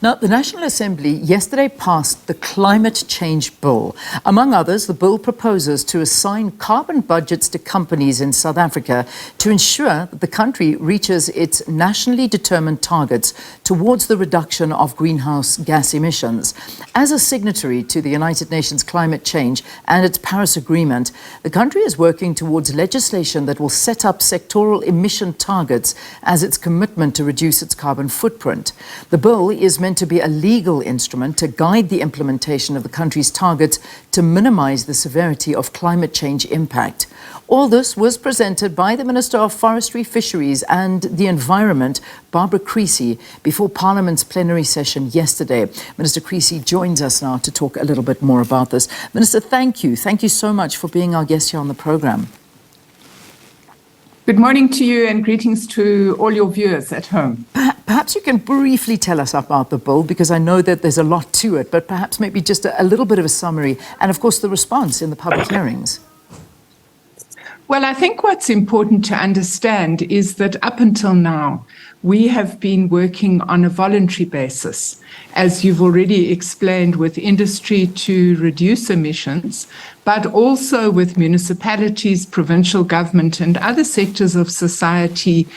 Now, the National Assembly yesterday passed the Climate Change Bill. Among others, the bill proposes to assign carbon budgets to companies in South Africa to ensure that the country reaches its nationally determined targets towards the reduction of greenhouse gas emissions. As a signatory to the United Nations climate change and its Paris Agreement, the country is working towards legislation that will set up sectoral emission targets as its commitment to reduce its carbon footprint. The bill is meant to be a legal instrument to guide the implementation of the country's targets to minimize the severity of climate change impact. All this was presented by the Minister of Forestry, Fisheries and the Environment, Barbara Creecy, before Parliament's plenary session yesterday. Minister Creecy joins us now to talk a little bit more about this. Minister, thank you. Thank you so much for being our guest here on the programme. Good morning to you and greetings to all your viewers at home. Perhaps you can briefly tell us about the bill, because I know that there's a lot to it, but perhaps maybe just a little bit of a summary and, of course, the response in the public hearings. Well, I think what's important to understand is that up until now, we have been working on a voluntary basis, as you've already explained, with industry to reduce emissions, but also with municipalities, provincial government, and other sectors of society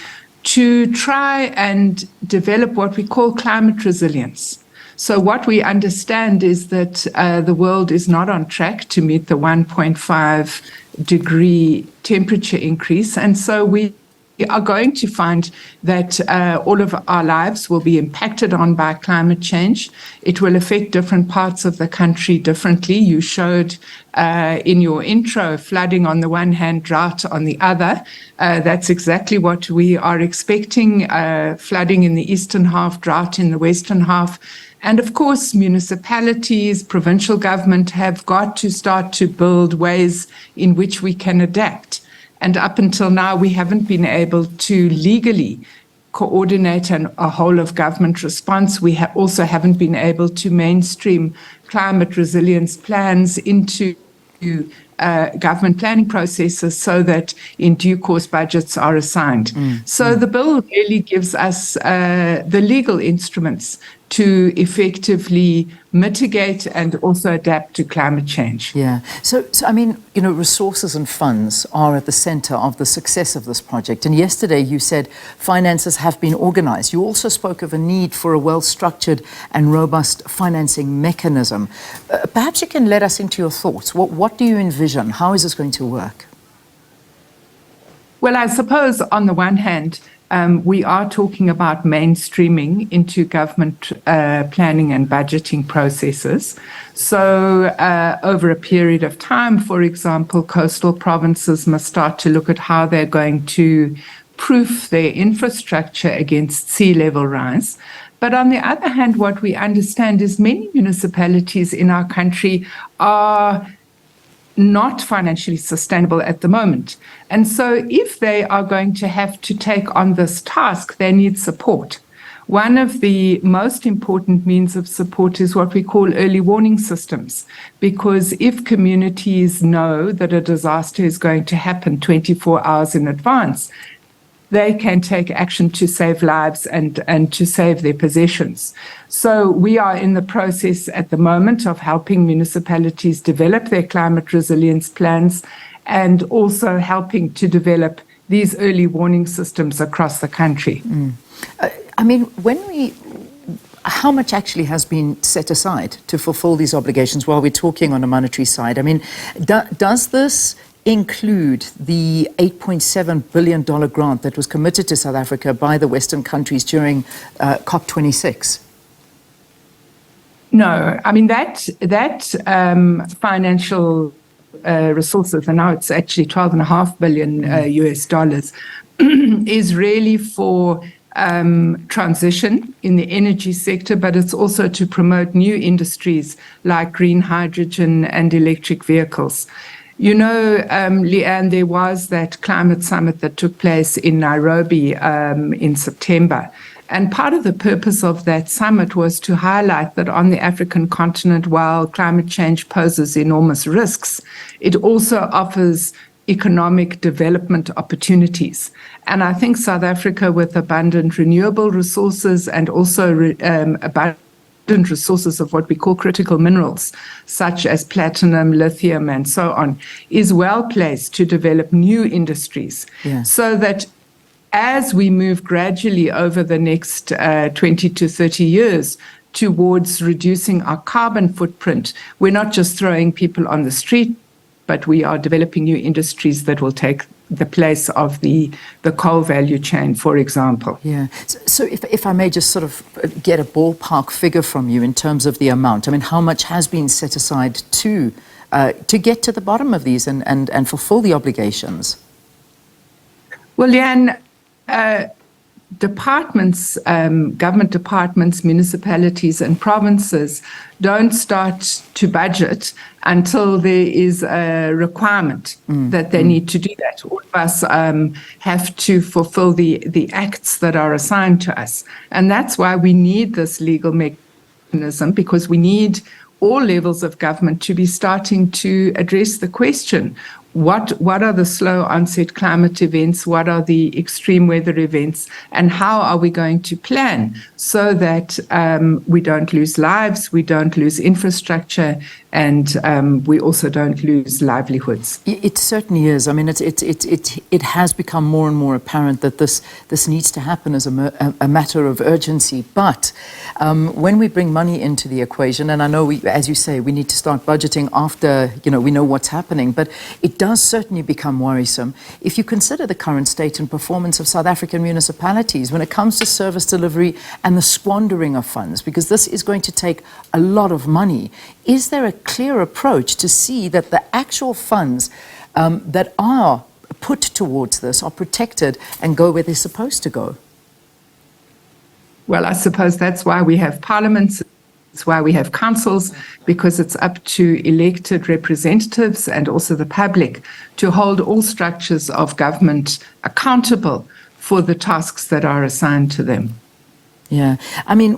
to try and develop what we call climate resilience. So what we understand is that the world is not on track to meet the 1.5 degree temperature increase. And so we are going to find that all of our lives will be impacted on by climate change. It will affect different parts of the country differently. You showed in your intro flooding on the one hand, drought on the other. That's exactly what we are expecting, flooding in the eastern half, drought in the western half. And of course, municipalities, provincial government have got to start to build ways in which we can adapt. And up until now, we haven't been able to legally coordinate a whole of government response. We also haven't been able to mainstream climate resilience plans into government planning processes so that in due course budgets are assigned. The bill really gives us the legal instruments to effectively mitigate and also adapt to climate change. Yeah. So I mean, you know, resources and funds are at the center of the success of this project. And yesterday you said finances have been organized. You also spoke of a need for a well-structured and robust financing mechanism. Perhaps you can let us into your thoughts. What do you envision? How is this going to work? Well, I suppose on the one hand, we are talking about mainstreaming into government planning and budgeting processes. So over a period of time, for example, coastal provinces must start to look at how they're going to proof their infrastructure against sea level rise. But on the other hand, what we understand is many municipalities in our country are not financially sustainable at the moment. And so if they are going to have to take on this task, they need support. One of the most important means of support is what we call early warning systems, because if communities know that a disaster is going to happen 24 hours in advance, they can take action to save lives and to save their possessions. So we are in the process at the moment of helping municipalities develop their climate resilience plans and also helping to develop these early warning systems across the country. I mean, how much actually has been set aside to fulfill these obligations while we're talking on a monetary side? I mean, does this include the $8.7 billion grant that was committed to South Africa by the Western countries during COP26? No, I mean, that financial resources, and now it's actually $12.5 billion US dollars, is really for transition in the energy sector, but it's also to promote new industries like green hydrogen and electric vehicles. You know, Leanne, there was that climate summit that took place in Nairobi in September. And part of the purpose of that summit was to highlight that on the African continent, while climate change poses enormous risks, it also offers economic development opportunities. And I think South Africa, with abundant renewable resources and also abundant resources of what we call critical minerals, such as platinum, lithium, and so on, is well placed to develop new industries. Yeah. So that as we move gradually over the next 20 to 30 years towards reducing our carbon footprint, we're not just throwing people on the street, but we are developing new industries that will take the place of the coal value chain, for example. Yeah. So if I may just sort of get a ballpark figure from you in terms of the amount, I mean, how much has been set aside to get to the bottom of these and fulfill the obligations? Well, Leanne, departments, government departments, municipalities and provinces don't start to budget until there is a requirement that they need to do that. All of us have to fulfill the acts that are assigned to us. And that's why we need this legal mechanism, because we need all levels of government to be starting to address the question, what are the slow onset climate events, what are the extreme weather events, and how are we going to plan so that we don't lose lives, we don't lose infrastructure, and we also don't lose livelihoods. It certainly is. I mean, it has become more and more apparent that this needs to happen as a matter of urgency. But when we bring money into the equation, and I know, as you say, we need to start budgeting after we know what's happening, but it does certainly become worrisome if you consider the current state and performance of South African municipalities when it comes to service delivery and the squandering of funds, because this is going to take a lot of money. Is there a clear approach to see that the actual funds that are put towards this are protected and go where they're supposed to go? Well, I suppose that's why we have parliaments. It's why we have councils, because it's up to elected representatives and also the public to hold all structures of government accountable for the tasks that are assigned to them. Yeah, I mean,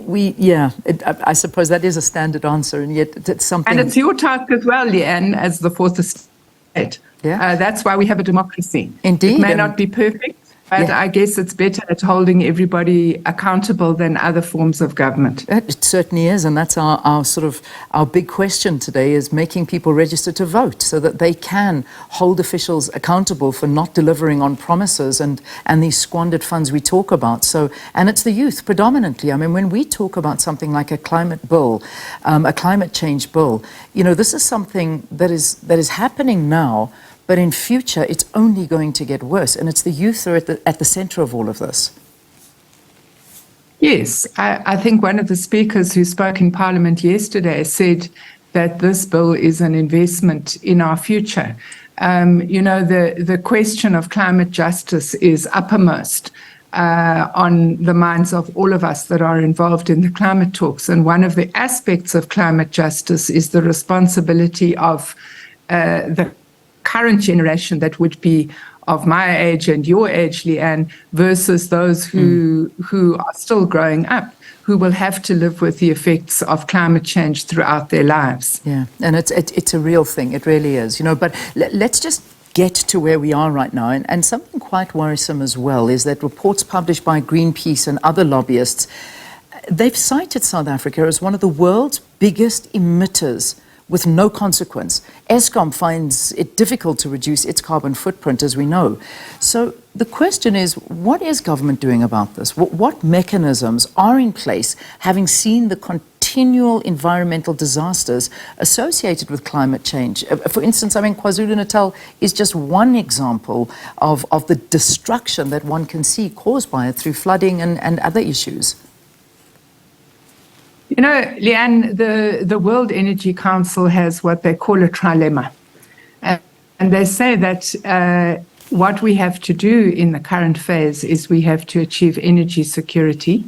I suppose that is a standard answer, and yet it's something. And it's your task as well, Leanne, as the fourth estate. Yeah. That's why we have a democracy. Indeed. It may not be perfect, but I guess it's better at holding everybody accountable than other forms of government. It certainly is, and that's our big question today, is making people register to vote so that they can hold officials accountable for not delivering on promises and these squandered funds we talk about. So, and it's the youth predominantly. I mean, when we talk about something like a climate bill, a climate change bill, this is something that is happening now. But in future, it's only going to get worse, and it's the youth that are at the center of all of this. Yes, I think one of the speakers who spoke in Parliament yesterday said that this bill is an investment in our future. The question of climate justice is uppermost on the minds of all of us that are involved in the climate talks. And one of the aspects of climate justice is the responsibility of the current generation that would be of my age and your age, Leanne, versus those who are still growing up, who will have to live with the effects of climate change throughout their lives. Yeah, and it's a real thing. It really is. But let's just get to where we are right now. And something quite worrisome as well is that reports published by Greenpeace and other lobbyists, they've cited South Africa as one of the world's biggest emitters with no consequence. Eskom finds it difficult to reduce its carbon footprint, as we know. So the question is, what is government doing about this? What mechanisms are in place, having seen the continual environmental disasters associated with climate change? For instance, I mean, KwaZulu-Natal is just one example of the destruction that one can see caused by it through flooding and other issues. Leanne, the World Energy Council has what they call a trilemma. And they say that what we have to do in the current phase is we have to achieve energy security.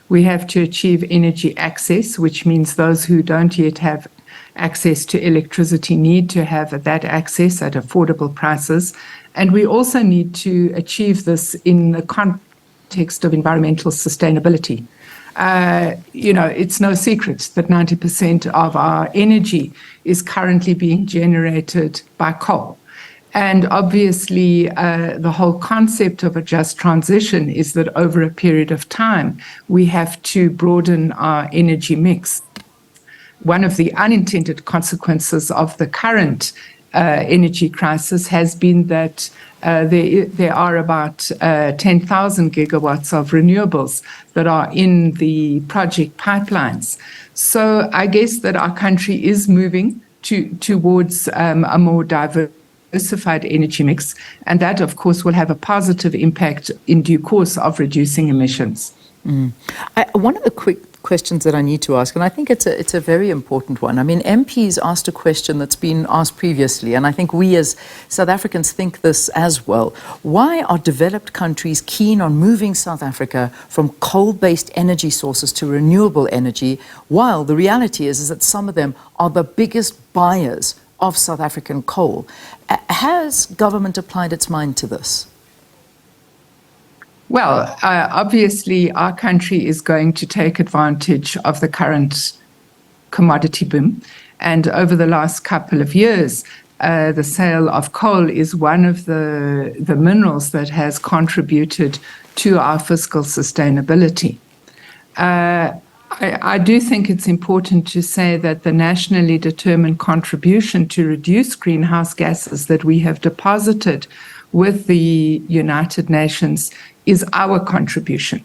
We have to achieve energy access, which means those who don't yet have access to electricity need to have that access at affordable prices. And we also need to achieve this in the context of environmental sustainability. It's no secret that 90% of our energy is currently being generated by coal. And obviously, the whole concept of a just transition is that over a period of time, we have to broaden our energy mix. One of the unintended consequences of the current energy crisis has been that there are about 10,000 gigawatts of renewables that are in the project pipelines. So I guess that our country is moving towards a more diversified energy mix, and that, of course, will have a positive impact in due course of reducing emissions. One of the quick questions that I need to ask, and I think it's a very important one. I mean, MPs asked a question that's been asked previously, and I think we as South Africans think this as well. Why are developed countries keen on moving South Africa from coal-based energy sources to renewable energy, while the reality is that some of them are the biggest buyers of South African coal? Has government applied its mind to this? Well, obviously, our country is going to take advantage of the current commodity boom. And over the last couple of years, the sale of coal is one of the minerals that has contributed to our fiscal sustainability. I do think it's important to say that the nationally determined contribution to reduce greenhouse gases that we have deposited with the United Nations is our contribution.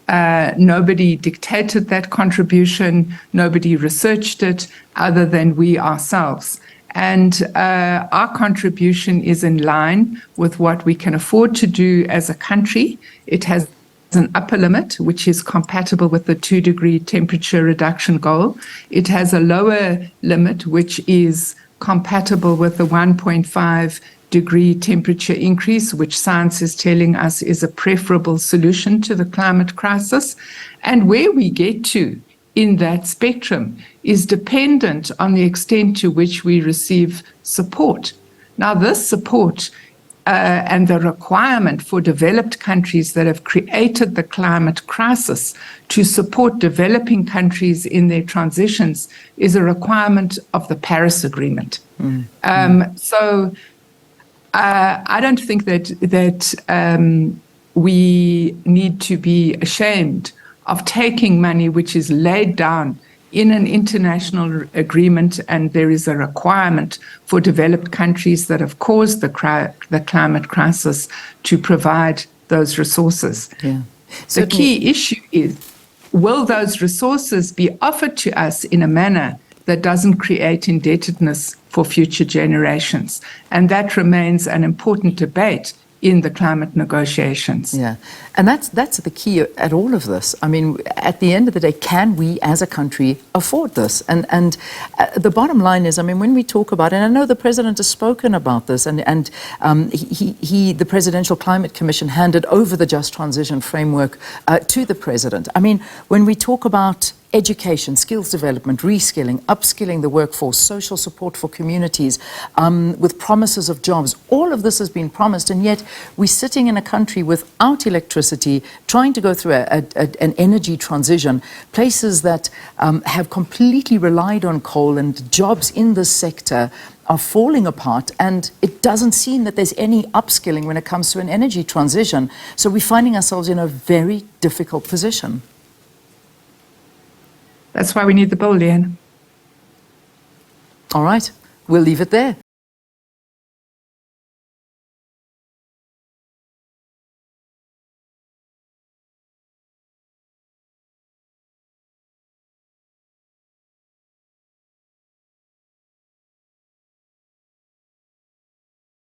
Nobody dictated that contribution. Nobody researched it other than we ourselves. And our contribution is in line with what we can afford to do as a country. It has an upper limit, which is compatible with the 2-degree temperature reduction goal. It has a lower limit, which is compatible with the 1.5-degree temperature increase, which science is telling us is a preferable solution to the climate crisis. And where we get to in that spectrum is dependent on the extent to which we receive support. Now, this support and the requirement for developed countries that have created the climate crisis to support developing countries in their transitions is a requirement of the Paris Agreement. So I don't think that we need to be ashamed of taking money which is laid down in an international agreement, and there is a requirement for developed countries that have caused the climate crisis to provide those resources. Yeah. So the key issue is, will those resources be offered to us in a manner that doesn't create indebtedness for future generations? And that remains an important debate in the climate negotiations. Yeah, and that's the key at all of this. I mean, at the end of the day, can we as a country afford this? And the bottom line is, I mean, when we talk about it, and I know the president has spoken about this, and the Presidential Climate Commission handed over the Just Transition Framework to the president. I mean, when we talk about education, skills development, reskilling, upskilling the workforce, social support for communities, with promises of jobs. All of this has been promised, and yet we're sitting in a country without electricity, trying to go through an energy transition, places that have completely relied on coal, and jobs in this sector are falling apart, and it doesn't seem that there's any upskilling when it comes to an energy transition. So we're finding ourselves in a very difficult position. That's why we need the bill, Leanne. All right, we'll leave it there.